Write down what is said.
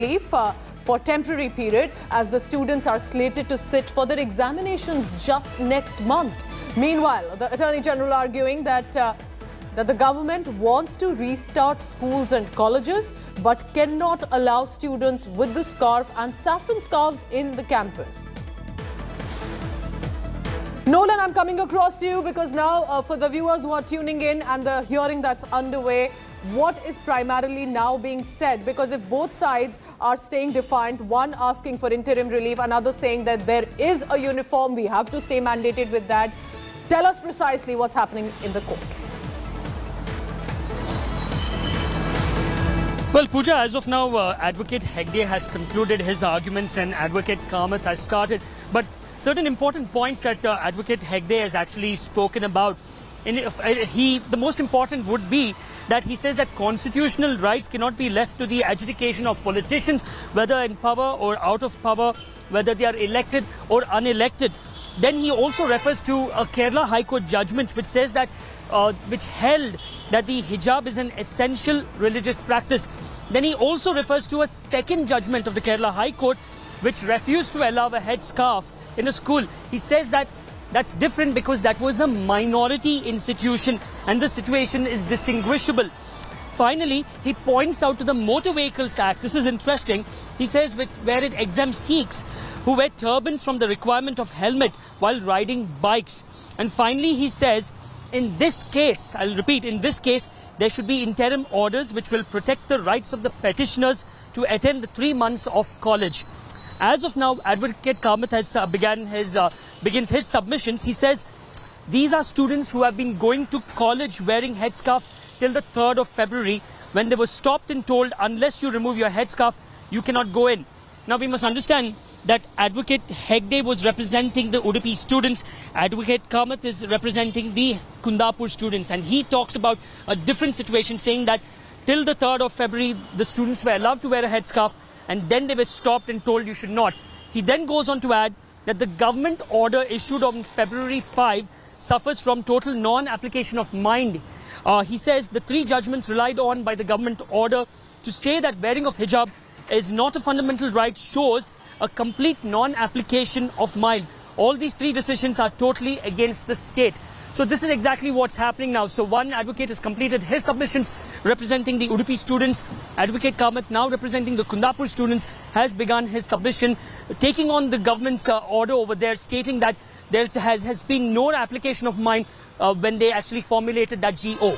relief for temporary period as the students are slated to sit for their examinations just next month. Meanwhile, the Attorney General arguing that the government wants to restart schools and colleges but cannot allow students with the scarf and saffron scarves in the campus. Nolan, I'm coming across to you because now for the viewers who are tuning in and the hearing that's underway, what is primarily now being said? Because if both sides are staying defiant, one asking for interim relief, another saying that there is a uniform, we have to stay mandated with that. Tell us precisely what's happening in the court. Well, Pooja, as of now, Advocate Hegde has concluded his arguments and Advocate Kamath has started. But certain important points that Advocate Hegde has actually spoken about. The most important would be that he says that constitutional rights cannot be left to the adjudication of politicians, whether in power or out of power, whether they are elected or unelected. Then he also refers to a Kerala High Court judgment which says that which held that the hijab is an essential religious practice. Then he also refers to a second judgment of the Kerala High Court which refused to allow a headscarf in a school. He says that that's different because that was a minority institution and the situation is distinguishable. Finally, he points out to the Motor Vehicles Act. This is interesting. He says where it exempts Sikhs who wear turbans from the requirement of helmet while riding bikes. And finally, he says, in this case, I'll repeat, in this case, there should be interim orders which will protect the rights of the petitioners to attend the 3 months of college. As of now, Advocate Kamath has begins his submissions. He says these are students who have been going to college wearing headscarf till the 3rd of February when they were stopped and told unless you remove your headscarf, you cannot go in. Now we must understand that Advocate Hegde was representing the Udupi students. Advocate Kamath is representing the Kundapur students, and he talks about a different situation, saying that till the 3rd of February the students were allowed to wear a headscarf and then they were stopped and told you should not. He then goes on to add that the government order issued on February 5 suffers from total non-application of mind. He says the 3 judgments relied on by the government order to say that wearing of hijab is not a fundamental right shows a complete non-application of mind. All these 3 decisions are totally against the state. So this is exactly what's happening now. So one advocate has completed his submissions representing the Udupi students. Advocate Kamath, now representing the Kundapur students, has begun his submission, taking on the government's order over there, stating that there has been no application of mind when they actually formulated that GO.